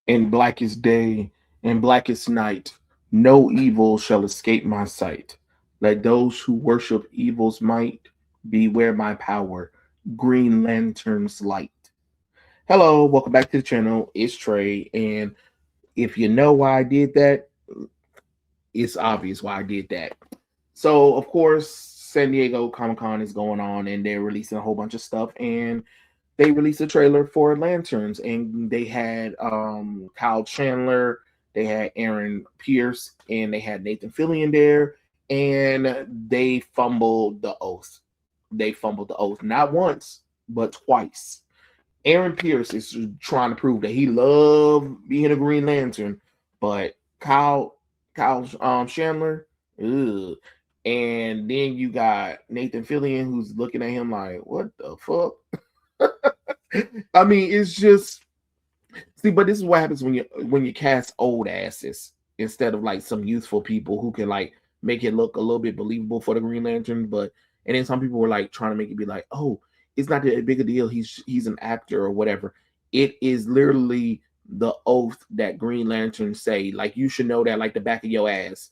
In blackest day, in blackest night, no evil shall escape my sight. Let those who worship evil's might beware my power. Green Lantern's light. Hello, welcome back to the channel. It's Trey, and if you know why I did that, it's obvious why I did that. So, of course, San Diego Comic Con is going on, and they're releasing a whole bunch of stuff, and they released a trailer for Lanterns, and they had Kyle Chandler, they had Aaron Pierce, and they had Nathan Fillion there, and they fumbled the oath. They fumbled the oath not once, but twice. Aaron Pierce is trying to prove that he loved being a Green Lantern, but Kyle Chandler, ugh. And then you got Nathan Fillion, who's looking at him like, "What the fuck?" I mean, it's just see, but this is what happens when you cast old asses instead of like some youthful people who can like make it look a little bit believable for the Green Lantern. But and then some people were like trying to make it be like, oh, it's not that big a deal. He's an actor or whatever. It is literally the oath that Green Lantern say. Like you should know that like the back of your ass.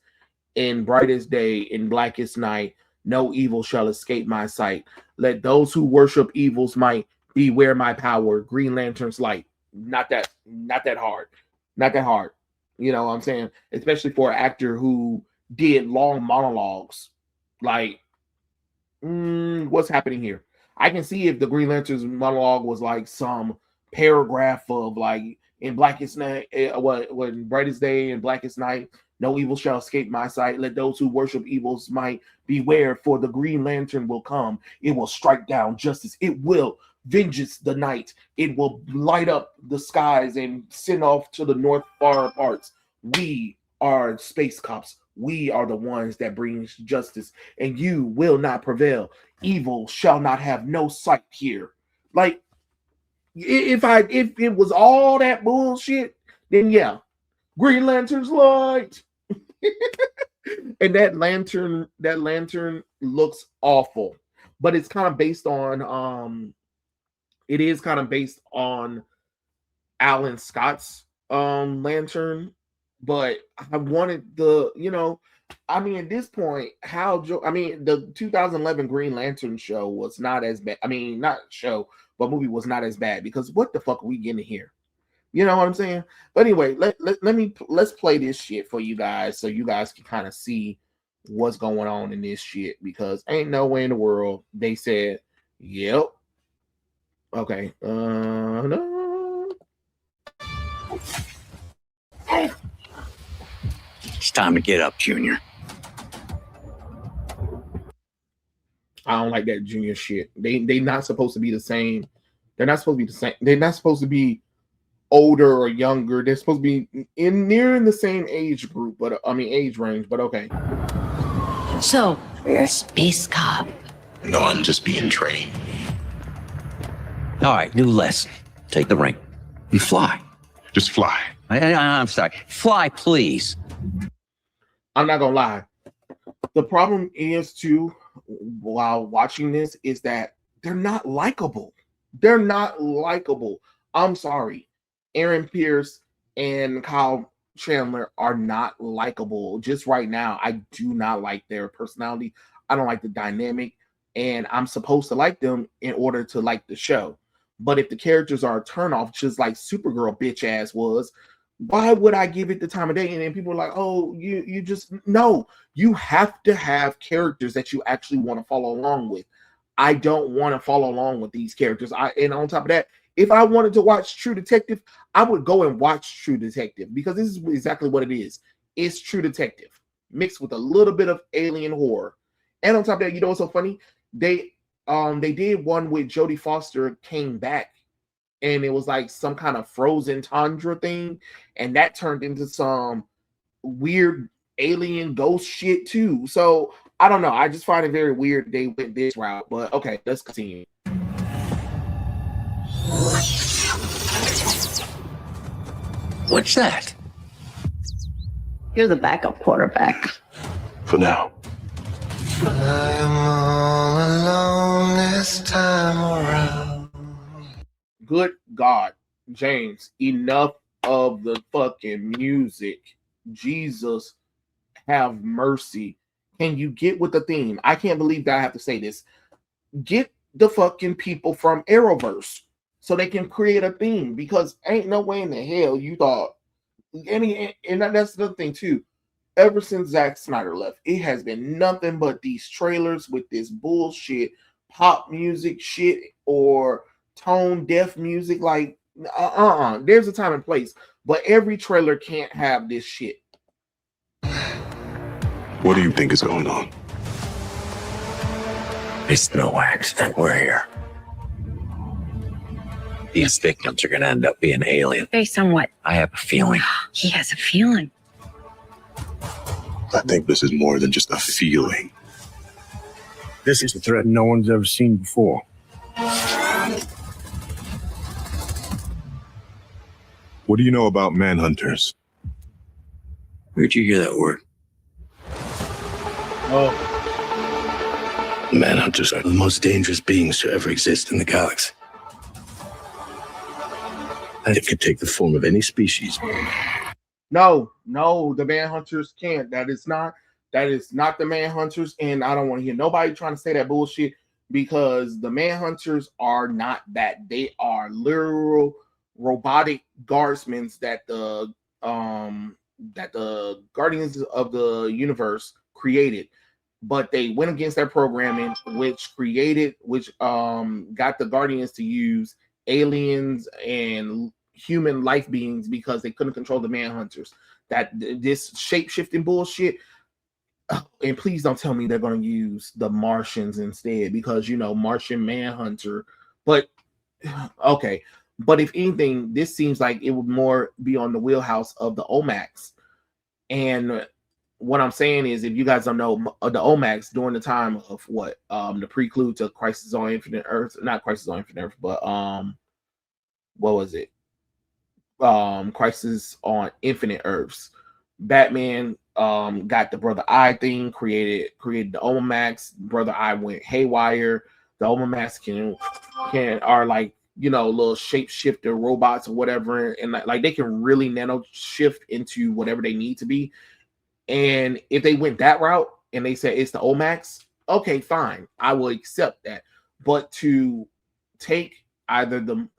In brightest day, in blackest night, no evil shall escape my sight. Let those who worship evil's might beware my power. Green Lantern's light. Not that hard. Not that hard. You know what I'm saying? Especially for an actor who did long monologues. Like, what's happening here? I can see if the Green Lantern's monologue was like some paragraph of like in blackest night, what in brightest day and blackest night, no evil shall escape my sight. Let those who worship evil's might beware, for the Green Lantern will come. It will strike down justice. It will vengeance the night. It will light up the skies and send off to the north far parts. We are space cops. We are the ones that bring justice, and you will not prevail. Evil shall not have no sight here. Like, if it was all that bullshit, then yeah, Green Lantern's light. And that lantern looks awful, but it's kind of based on it is kind of based on Alan Scott's lantern, but I wanted I mean, at this point, the 2011 Green Lantern show was not as bad. I mean, not show, but movie was not as bad, because what the fuck are we getting here? You know what I'm saying? But anyway, let's play this shit for you guys so you guys can kind of see what's going on in this shit, because ain't no way in the world they said, yep. Okay. No. It's time to get up, Junior. I don't like that Junior shit. They not supposed to be the same. They're not supposed to be the same. They're not supposed to be older or younger. They're supposed to be near in the same age group, but age range, but okay. So, you're a space cop. No, I'm just being trained. All right, new lesson. Take the ring. You fly. Just fly. I'm sorry. Fly, please. I'm not gonna lie. The problem is too, while watching this, is that they're not likable. They're not likable. I'm sorry. Aaron Pierce and Kyle Chandler are not likable. Just right now, I do not like their personality. I don't like the dynamic, and I'm supposed to like them in order to like the show. But if the characters are a turnoff, just like Supergirl bitch ass was, why would I give it the time of day? And then people are like, oh, you just no. You have to have characters that you actually want to follow along with. I don't want to follow along with these characters. And on top of that, if I wanted to watch True Detective, I would go and watch True Detective, because this is exactly what it is. It's True Detective mixed with a little bit of alien horror. And on top of that, you know what's so funny? They did one with Jodie Foster came back, and it was like some kind of frozen tundra thing, and that turned into some weird alien ghost shit too. So I don't know. I just find it very weird they went this route. But okay, let's continue. What's that? You're the backup quarterback. For now. I'm all alone this time around. Good God. James, enough of the fucking music. Jesus, have mercy. Can you get with the theme? I can't believe that I have to say this. Get the fucking people from Arrowverse so they can create a theme, because ain't no way in the hell you thought. And that's the thing too. Ever since Zack Snyder left, it has been nothing but these trailers with this bullshit pop music shit or tone deaf music. Like, there's a time and place, but every trailer can't have this shit. What do you think is going on? It's no accident we're here. These victims are going to end up being alien. Based on what? I have a feeling. He has a feeling. I think this is more than just a feeling. This is a threat no one's ever seen before. What do you know about manhunters? Where'd you hear that word? Oh, Manhunters are the most dangerous beings to ever exist in the galaxy. And it could take the form of any species. no, the Manhunters can't. That is not the Manhunters, and I don't want to hear nobody trying to say that bullshit, because the Manhunters are not that. They are literal robotic guardsmen that the Guardians of the Universe created. But they went against their programming, which got the Guardians to use aliens and human life beings because they couldn't control the Manhunters. That this shape-shifting bullshit. And please don't tell me they're going to use the Martians instead, because Martian Manhunter. But okay, but if anything, this seems like it would more be on the wheelhouse of the Omax. And what I'm saying is, if you guys don't know, the Omax during the time of what the prelude to Crisis on Infinite Earth, not Crisis on Infinite Earth, but what was it? Crisis on Infinite Earths. Batman got the Brother Eye thing, created the Omamax. Brother Eye went haywire. The Omamax are like, little shapeshifter robots or whatever, and like they can really nano shift into whatever they need to be. And if they went that route and they said it's the Omax, okay, fine, I will accept that. But to take either the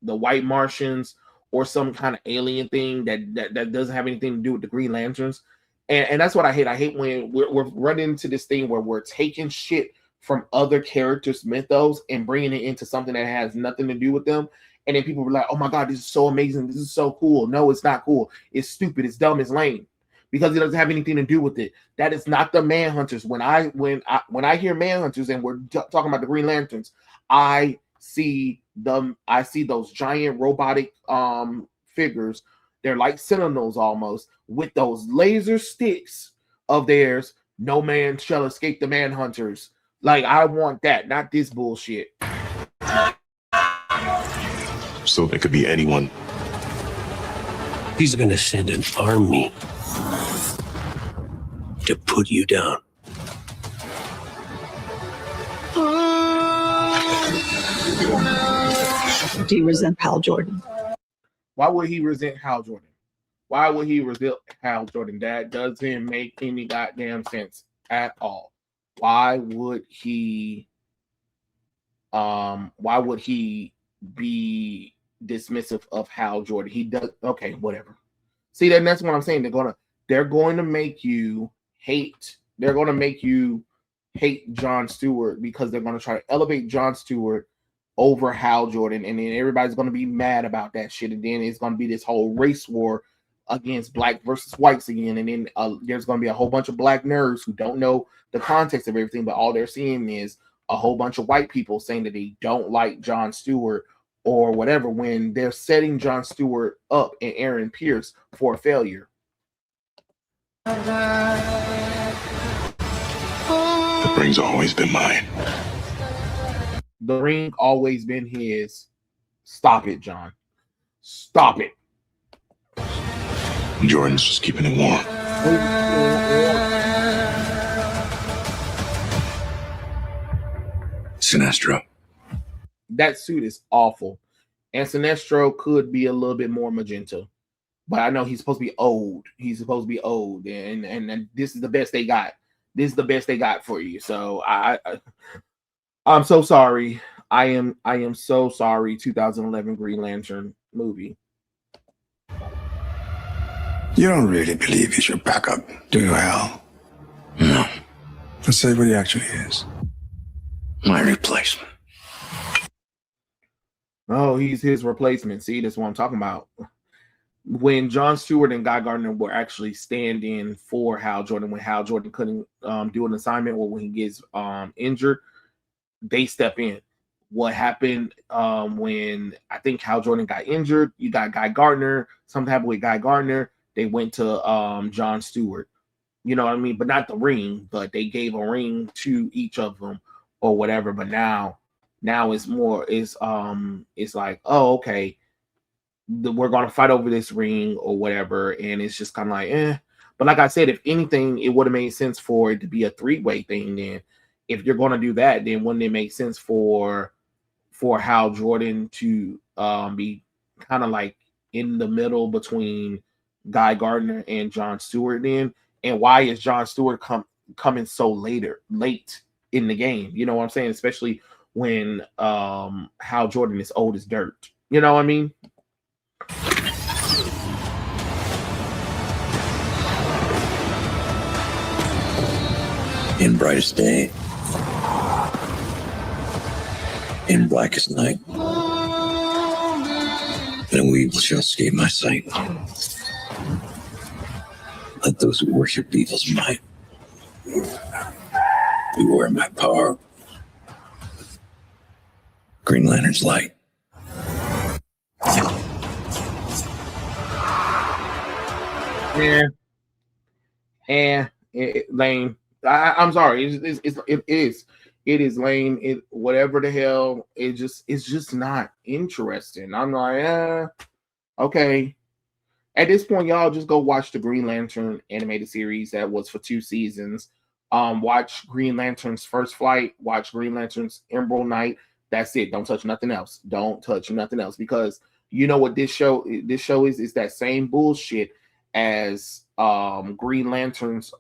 White Martians or some kind of alien thing that doesn't have anything to do with the Green Lanterns, and that's what I hate. I hate when we're running into this thing where we're taking shit from other characters' mythos and bringing it into something that has nothing to do with them. And then people were like, "Oh my god, this is so amazing! This is so cool." No, it's not cool. It's stupid. It's dumb. It's lame, because it doesn't have anything to do with it. That is not the Manhunters. When I hear Manhunters and we're talking about the Green Lanterns, I see those giant robotic figures. They're like Sentinels almost, with those laser sticks of theirs. No man shall escape the Manhunters. Like, I want that, not this bullshit. So it could be anyone. He's gonna send an army to put you down. Do you resent Hal Jordan? Why would he resent Hal Jordan? Why would he resent Hal Jordan? That doesn't make any goddamn sense at all. Why would he be dismissive of Hal Jordan? He does. Okay, whatever. See, that's what I'm saying. They're going to make you hate. They're going to make you hate Jon Stewart, because they're going to try to elevate Jon Stewart over Hal Jordan, and then everybody's going to be mad about that shit, and then it's going to be this whole race war against black versus whites again, and then there's going to be a whole bunch of black nerds who don't know the context of everything, but all they're seeing is a whole bunch of white people saying that they don't like Jon Stewart or whatever, when they're setting Jon Stewart up and Aaron Pierce for a failure. The ring's always been mine. The ring always been his. Stop it, John. Stop it. Jordan's just keeping it warm. Sinestro. That suit is awful. And Sinestro could be a little bit more magenta, but I know he's supposed to be old. He's supposed to be old, and this is the best they got. This is the best they got for you. So I'm so sorry. I am so sorry. 2011 Green Lantern movie. You don't really believe he's your backup, do you, Hal? No, Let's say what he actually is. my replacement. Oh, he's his replacement. See, that's what I'm talking about. When John Stewart and Guy Gardner were actually stand-in for Hal Jordan, when Hal Jordan couldn't do an assignment, or when he gets injured, they step in. What happened when I think Hal Jordan got injured? You got Guy Gardner. Something happened with Guy Gardner. They went to John Stewart. You know what I mean? But not the ring, but they gave a ring to each of them or whatever. But now it's more, it's like, oh, okay, we're gonna fight over this ring or whatever, and it's just kind of like, eh. But like I said, if anything, it would have made sense for it to be a three-way thing. Then, if you're gonna do that, then wouldn't it make sense for Hal Jordan to be kind of like in the middle between Guy Gardner and John Stewart then? And why is John Stewart coming so late in the game? You know what I'm saying? Especially when Hal Jordan is old as dirt. You know what I mean? In brightest day, in blackest night, no evil shall escape my sight. Let those who worship evil's might beware my power. Green Lantern's light. Yeah, and lame. I'm sorry. It is lame. It whatever the hell. It's just not interesting. I'm like, okay. At this point, y'all just go watch the Green Lantern animated series that was for 2 seasons. Watch Green Lantern's First Flight. Watch Green Lantern's Emerald Knight. That's it. Don't touch nothing else. Don't touch nothing else, because you know what this show is that same bullshit as Green Lantern's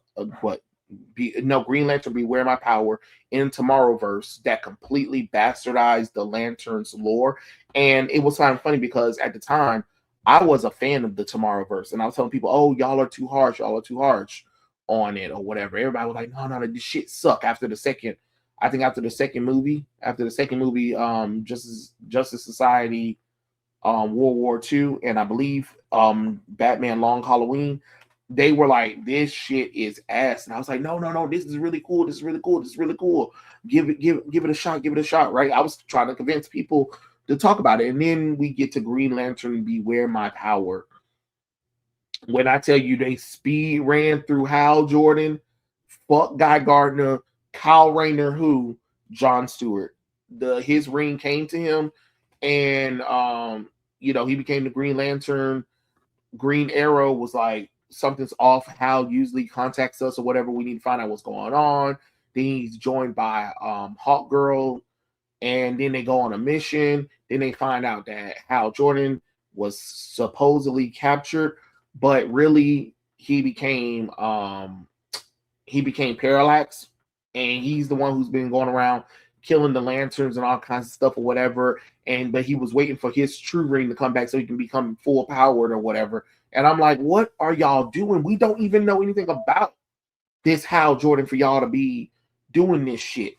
Green Lantern Beware My Power in Tomorrowverse that completely bastardized the Lantern's lore. And it was kind of funny because at the time I was a fan of the Tomorrowverse, and I was telling people, "Oh, y'all are too harsh. Y'all are too harsh on it, or whatever." Everybody was like, "No, this shit suck." After the second, I think after the second movie, Justice Society, World War II, and I believe Batman Long Halloween, they were like, "This shit is ass," and I was like, "No, this is really cool. This is really cool. This is really cool. Give it a shot. Give it a shot." Right? I was trying to convince people to talk about it, and then we get to Green Lantern Beware My Power. When I tell you they speed ran through Hal Jordan, fuck Guy Gardner, Kyle Rayner, who John Stewart, his ring came to him, and he became the Green Lantern. Green Arrow was like, something's off. Hal usually contacts us or whatever. We need to find out what's going on. Then he's joined by Hawk Girl, and then they go on a mission. Then they find out that Hal Jordan was supposedly captured, but really he became Parallax, and he's the one who's been going around killing the lanterns and all kinds of stuff or whatever. But he was waiting for his true ring to come back so he can become full powered or whatever. And I'm like, what are y'all doing? We don't even know anything about this Hal Jordan for y'all to be doing this shit.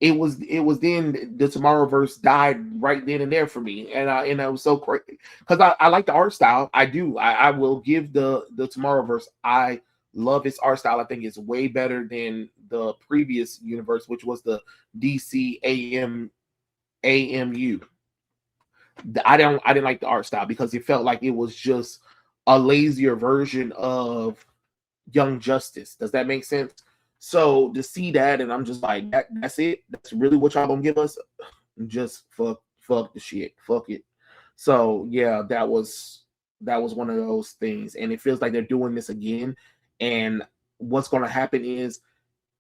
It was then the Tomorrowverse died right then and there for me, and I was so crazy because I like the art style. I do. I will give the Tomorrowverse. I love its art style. I think it's way better than the previous universe, which was the DC AMU. I didn't like the art style because it felt like it was just a lazier version of Young Justice. Does that make sense? So to see that, and I'm just like, that's it. That's really what y'all gonna give us. Just fuck the shit. Fuck it. So yeah, that was one of those things, and it feels like they're doing this again. And what's gonna happen is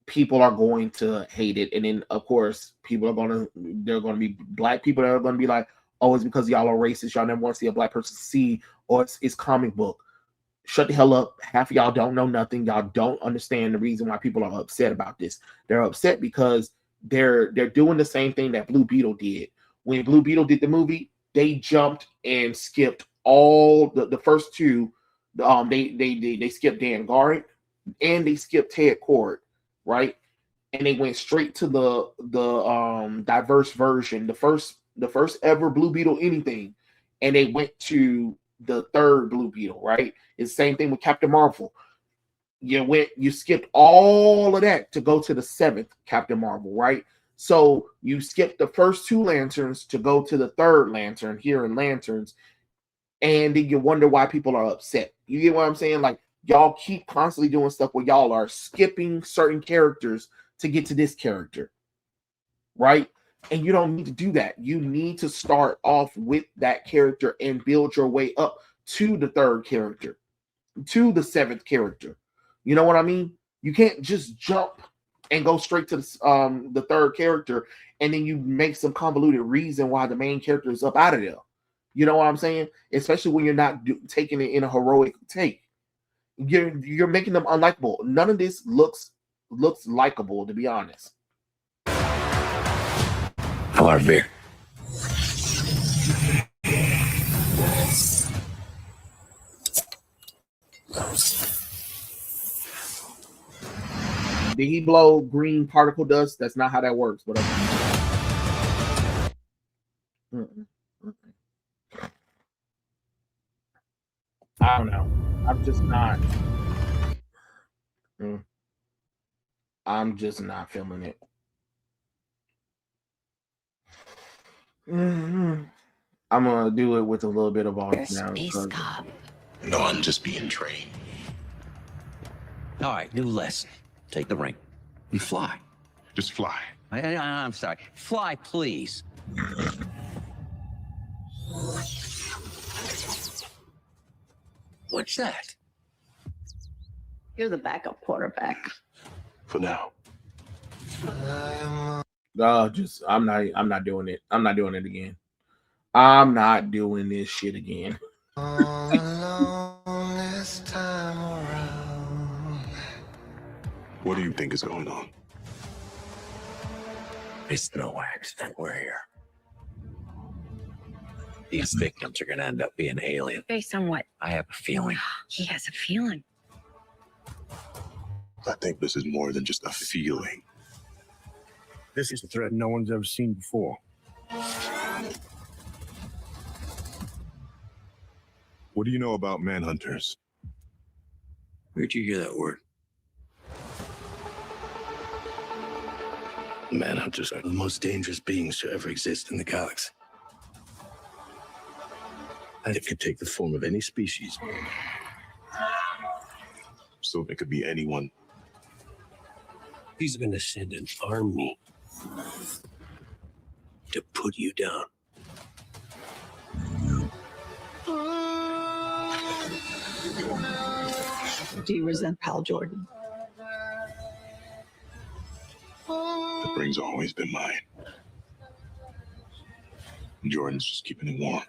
people are going to hate it, and then of course they're gonna be black people that are gonna be like, Oh, it's because y'all are racist. Y'all never want to see a black person succeed, or it's comic book. Shut the hell up. Half of y'all don't know nothing. Y'all don't understand the reason why people are upset about this. They're upset because they're doing the same thing that Blue Beetle did. When Blue Beetle did the movie, they jumped and skipped all the first two. They skipped Dan Garrett and they skipped Ted Cord, right? And they went straight to the diverse version, the first ever Blue Beetle anything, and they went to the third Blue Beetle, right? It's the same thing with Captain Marvel. You skipped all of that to go to the seventh Captain Marvel, right? So you skipped the first two lanterns to go to the third lantern here in Lanterns, and then you wonder why people are upset. You get what I'm saying? Like y'all keep constantly doing stuff where y'all are skipping certain characters to get to this character, right? And you don't need to do that. You need to start off with that character and build your way up to the third character, to the seventh character. You know what I mean? You can't just jump and go straight to the third character and then you make some convoluted reason why the main character is up out of there. You know what I'm saying? Especially when you're not taking it in a heroic take. You're making them unlikable. None of this looks likable, to be honest. Hello, beer. Did he blow green particle dust? That's not how that works. But okay. I don't know. I'm just not. I'm just not feeling it. I'm gonna do it with a little bit of all You're a now. space cop. No, I'm just being trained. All right, new lesson. Take the ring. You fly. Just fly. I'm sorry. Fly, please. What's that? You're the backup quarterback. For now. I'm not doing it. I'm not doing it again. I'm not doing this shit again. What do you think is going on? It's no accident we're here. These victims are going to end up being alien. Based on what? I have a feeling. He has a feeling. I think this is more than just a feeling. This is a threat no one's ever seen before. What do you know about manhunters? Where'd you hear that word? Manhunters are the most dangerous beings to ever exist in the galaxy. And it could take the form of any species. So they could be anyone. He's gonna send an army to put you down. Do you resent Pal Jordan? The ring's always been mine. Jordan's just keeping it warm.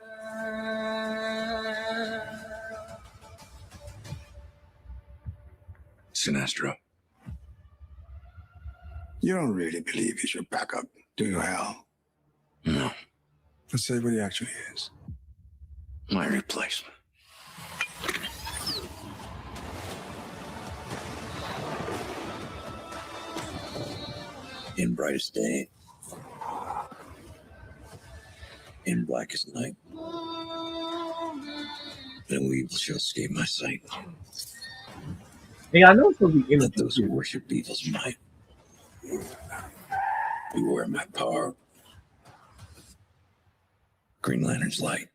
Sinestro. You don't really believe he's your backup, do you, Hal? No, Let's say what he actually is. my replacement. In brightest day, in blackest night, no evil shall escape my sight. Hey, I know it's gonna be in Let those who worship evil's might beware my power. Green Lantern's light.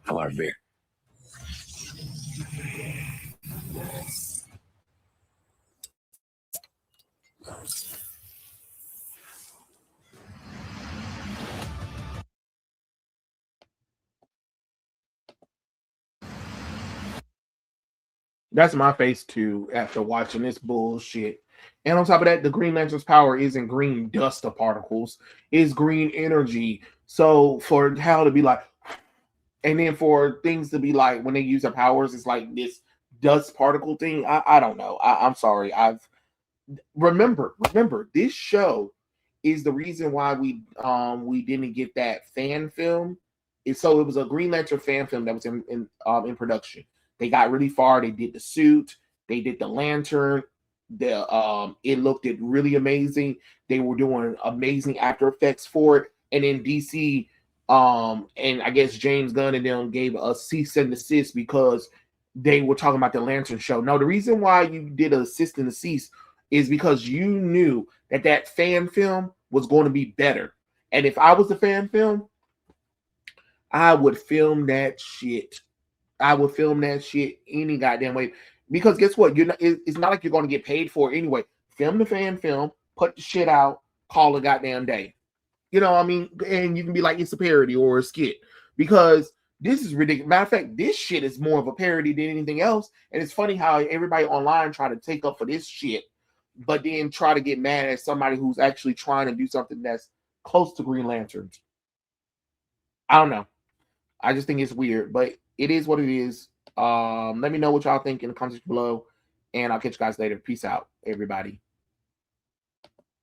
Hello, beer. That's my face too after watching this bullshit. And on top of that, the Green Lantern's power isn't green dust of particles, it's green energy. So for Hal to be like, and then for things to be like when they use their powers, it's like this dust particle thing. I don't know. I'm sorry. I've remember this show is the reason why we didn't get that fan film. So it was a Green Lantern fan film that was in production. They got really far. They did the suit. They did the lantern. It looked really amazing. They were doing amazing actor effects for it. And then DC and I guess James Gunn and them gave a cease and desist because they were talking about the Lantern show. No, the reason why you did a cease and desist is because you knew that that fan film was going to be better. And if I was the fan film, I would film that shit. I would film that shit any goddamn way. Because guess what? It's not like you're going to get paid for it anyway. Film the fan film, put the shit out, call a goddamn day. You know what I mean? And you can be like, it's a parody or a skit. Because this is ridiculous. Matter of fact, this shit is more of a parody than anything else. And it's funny how everybody online try to take up for this shit, but then try to get mad at somebody who's actually trying to do something that's close to Green Lanterns. I don't know. I just think it's weird, but it is what it is. Let me know what y'all think in the comments below, and I'll catch you guys later. Peace out, everybody.